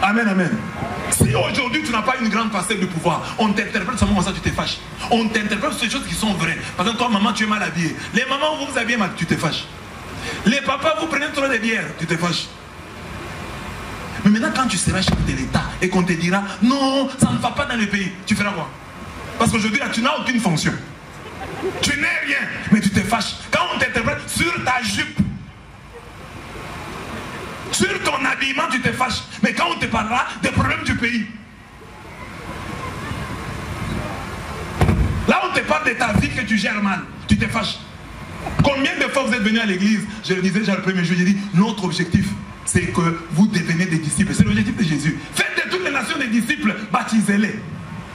Speaker 5: Amen, amen. Si aujourd'hui tu n'as pas une grande parcelle de pouvoir, on t'interprète seulement comme ça, tu te fâches. On t'interprète sur des choses qui sont vraies. Par exemple, toi, maman, tu es mal habillée. Les mamans, vous vous habillez mal, tu te fâches. Les papas, vous prenez trop de bière, tu te fâches. Mais maintenant, quand tu seras chef de l'État et qu'on te dira, non, ça ne va pas dans le pays, tu feras quoi? Parce qu'aujourd'hui, là, tu n'as aucune fonction. Tu n'es rien, mais tu te fâches. Quand on t'interprète sur ta jupe, sur ton habillement, tu te fâches. Mais quand on te parlera des problèmes du pays, là on te parle de ta vie que tu gères mal, tu te fâches. Combien de fois vous êtes venus à l'église? Je le disais déjà le premier jour, j'ai dit, notre objectif, c'est que vous devenez des disciples. C'est l'objectif de Jésus. Faites de toutes les nations des disciples, baptisez-les.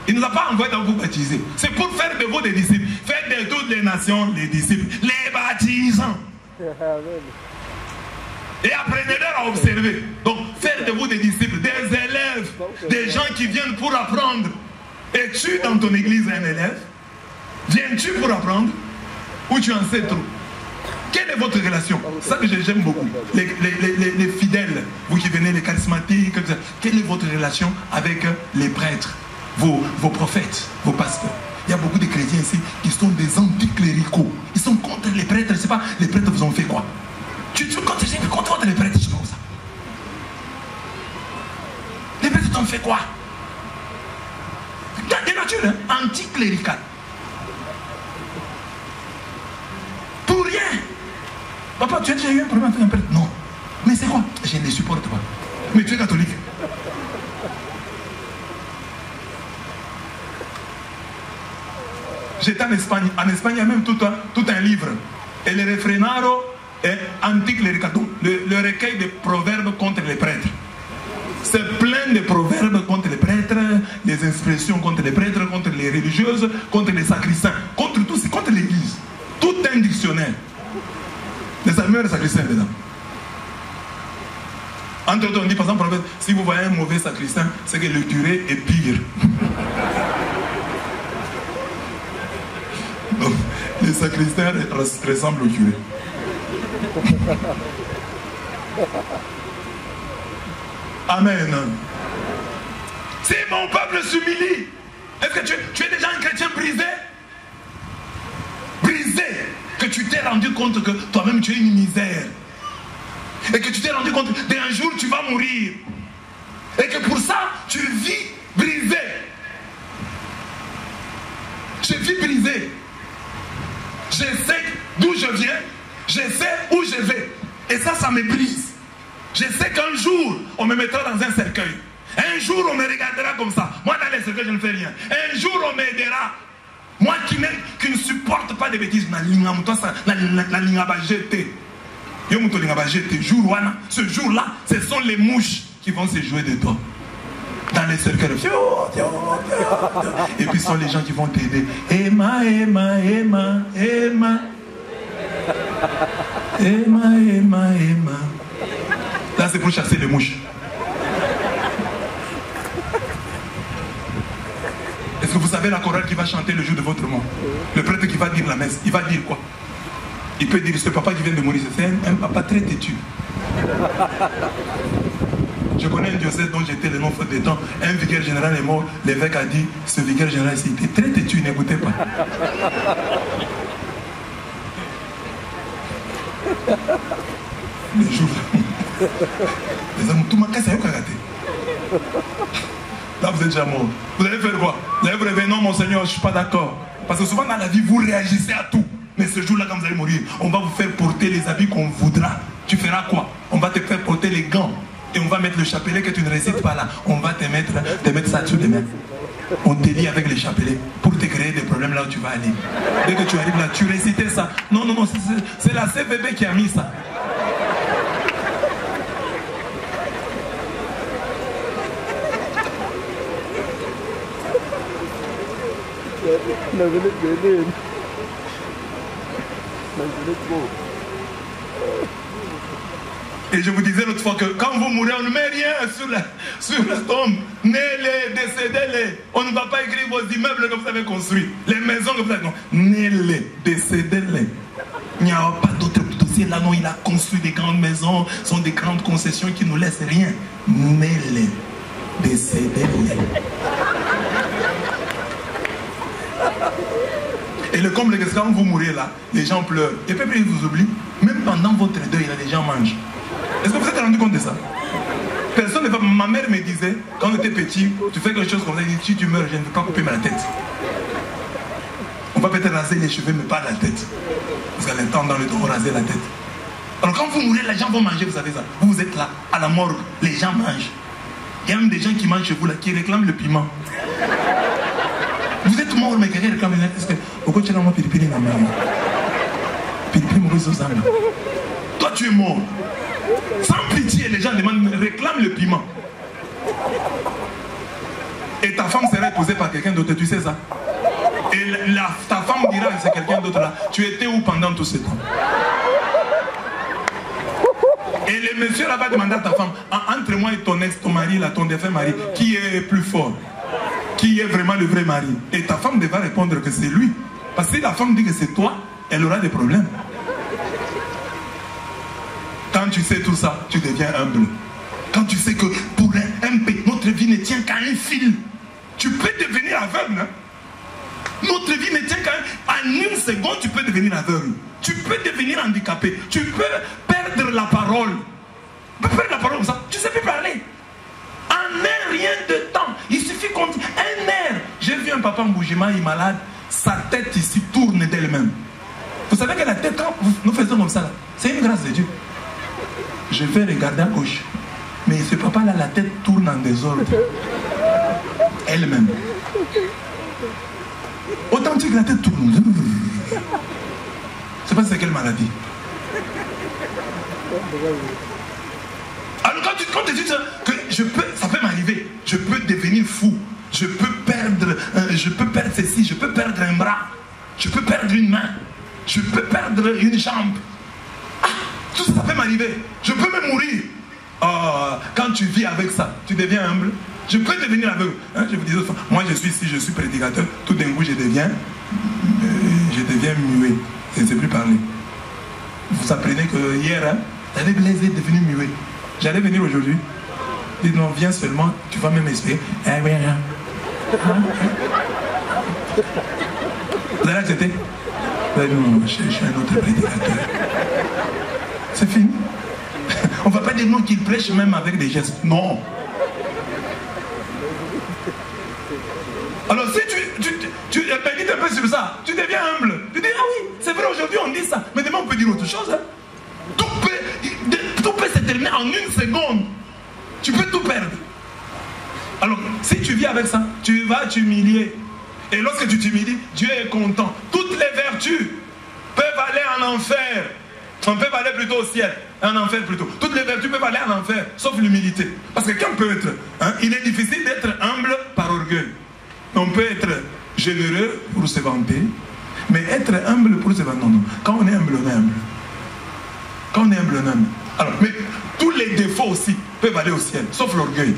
Speaker 5: Il ne nous a pas envoyé dans vous baptiser. C'est pour faire de vous des disciples. Faites de toutes les nations les disciples, les baptisants. Et apprenez-leur à observer. Donc, faites de vous des disciples, des élèves, des gens qui viennent pour apprendre. Es-tu dans ton église un élève? Viens-tu pour apprendre? Ou tu en sais trop? Quelle est votre relation? Ça que j'aime beaucoup. Les fidèles, vous qui venez, les charismatiques, quelle est votre relation avec les prêtres, vos prophètes, vos pasteurs? Il y a beaucoup de chrétiens ici qui sont des anticléricaux. Ils sont contre les prêtres. Je ne sais pas, les prêtres vous ont fait quoi? Tu contre les prêtres, je comme ça. Les prêtres t'ont fait quoi? Des natures, hein? Anticlérical. Pour rien. Papa, tu as déjà eu un problème avec un prêtre? Non. Mais c'est quoi? Je ne les supporte pas. Mais tu es catholique. J'étais en Espagne. En Espagne, il y a même tout un livre. Et le refrenaro est anticlérical. Donc, le recueil de proverbes contre les prêtres. C'est plein de proverbes contre les prêtres, des expressions contre les prêtres, contre les religieuses, contre les sacristains, contre tout, c'est contre l'église. Tout un dictionnaire. Les armures et sacristains dedans. Entre autres, on dit par exemple, si vous voyez un mauvais sacristain, c'est que le curé est pire. Donc, les sacristains ressemblent au curé. Amen. Si mon peuple s'humilie, est-ce que tu es déjà un chrétien brisé? Brisé, que tu t'es rendu compte que toi-même tu es une misère. Et que tu t'es rendu compte qu'un jour tu vas mourir. Et que pour ça, tu vis brisé. Je vis brisé. Je sais d'où je viens. Je sais où je vais. Et ça me brise. Je sais qu'un jour, on me mettra dans un cercueil. Un jour, on me regardera comme ça. Moi, dans les cercueils, je ne fais rien. Un jour, on m'aidera. Moi qui ne supporte pas de bêtises. Ce jour-là, ce sont les mouches qui vont se jouer de toi. Dans les cercueils. Et puis, ce sont les gens qui vont t'aider. Emma, Emma, Emma, Emma. Emma, Emma, Emma. Là, c'est pour chasser les mouches. Est-ce que vous savez la chorale qui va chanter le jour de votre mort? Le prêtre qui va dire la messe, il va dire quoi? Il peut dire, ce papa qui vient de mourir, c'est un papa très têtu. Je connais un diocèse dont j'étais le nom faute des temps. Un vicaire général est mort. L'évêque a dit, ce vicaire général ici était très têtu, n'écoutez pas. Les jours. Les hommes, tout manqué, ça y est, karaté. Là, vous êtes déjà mort. Vous allez faire quoi? Vous allez vous réveiller, non, mon Seigneur, je ne suis pas d'accord. Parce que souvent dans la vie, vous réagissez à tout. Mais ce jour-là, quand vous allez mourir, on va vous faire porter les habits qu'on voudra. Tu feras quoi? On va te faire porter les gants. Et on va mettre le chapelet que tu ne récites pas là. On va te mettre ça sur les mains. On te lie avec les chapelets pour te créer des problèmes là où tu vas aller. Dès que tu arrives là, tu récitais ça. Non, non, non, c'est la CVB qui a mis ça. Et je vous disais l'autre fois que quand vous mourrez, on ne met rien sur la tombe. Né-les, décédez-les. On ne va pas écrire vos immeubles que vous avez construits, les maisons que vous avez construites. Né-les, décédez-les. Il n'y a pas d'autre dossier là, non. Il a construit des grandes maisons, ce sont des grandes concessions qui ne nous laissent rien. Né-les, décédez-les. Et le comble, c'est que quand vous mourrez là, les gens pleurent. Et puis ils vous oublient. Même pendant votre deuil, là, les gens mangent. Est-ce que vous êtes rendu compte de ça? Personne ne va. Ma mère me disait, quand on était petit, tu fais quelque chose comme ça, elle dit, si tu meurs, je ne veux pas couper ma tête. On va peut-être raser les cheveux, mais pas la tête. Parce qu'elle est temps dans le dos, raser la tête. Alors quand vous mourrez, les gens vont manger, vous savez ça. Vous êtes là, à la morgue, les gens mangent. Il y a même des gens qui mangent chez vous là, qui réclament le piment. Vous êtes mort, mais quelqu'un réclame. Est-ce que pourquoi tu as moi piripiri na maman? Piripiri mon réseau. Toi tu es mort. Sans pitié, les gens demandent, réclament le piment. Et ta femme sera épousée par quelqu'un d'autre, tu sais ça? Et ta femme dira que c'est quelqu'un d'autre là. Tu étais où pendant tout ce temps? Et le monsieur là va demander à ta femme, entre moi et ton ex, ton mari là, ton défunt mari, qui est plus fort? Qui est vraiment le vrai mari? Et ta femme devra répondre que c'est lui. Parce que si la femme dit que c'est toi, elle aura des problèmes. Quand tu sais tout ça, tu deviens humble. Quand tu sais que pour un pays, notre vie ne tient qu'à un fil. Tu peux devenir aveugle. Hein? Notre vie ne tient qu'à en une seconde, tu peux devenir aveugle. Tu peux devenir handicapé. Tu peux perdre la parole. Tu peux perdre la parole comme ça. Tu ne sais plus parler. En un rien de temps. Il suffit qu'on dise un air. J'ai vu un papa en Bougima, il est malade. Sa tête ici tourne d'elle-même. Vous savez que la tête, quand nous faisons comme ça, c'est une grâce de Dieu. Je vais regarder à gauche. Mais ce papa-là, la tête tourne en désordre. Elle-même. Authentique, la tête tourne. Je ne sais pas c'est quelle maladie. Alors quand tu dis ça, que ça peut m'arriver, je peux devenir fou, je peux perdre ceci, je peux perdre un bras, je peux perdre une main, je peux perdre une jambe. Ah, tout ça, ça peut m'arriver. Je peux même mourir. Quand tu vis avec ça, tu deviens humble. Je peux devenir aveugle. Hein, je vous disais, moi je suis ici, je suis prédicateur, tout d'un coup je deviens muet. Je ne sais plus parler. Vous apprenez que hier, hein, j'avais Blaise est devenu muet. J'allais venir aujourd'hui. Dites non, viens seulement, tu vas même espérer. Vous allez accepter? Non, je suis un autre prédicateur. C'est fini. On ne va pas dire non qu'il prêche même avec des gestes. Non. Alors si tu médites un peu sur ça, tu deviens humble. Tu dis, ah oui, c'est vrai, aujourd'hui on dit ça. Mais demain on peut dire autre chose. Hein. Tout peut se terminer en une seconde. Tu peux tout perdre. Alors, si tu vis avec ça, tu vas t'humilier. Et lorsque tu t'humilies, Dieu est content. Toutes les vertus peuvent aller en enfer. On peut aller plutôt au ciel, en enfer plutôt. Toutes les vertus peuvent aller en enfer, sauf l'humilité. Parce que quelqu'un peut être, hein, il est difficile d'être humble par orgueil. On peut être généreux pour se vanter, mais être humble pour se vanter, non, non. Quand on est humble, on est humble. Quand on est humble, on aime. Alors, mais tous les défauts aussi peuvent aller au ciel, sauf l'orgueil.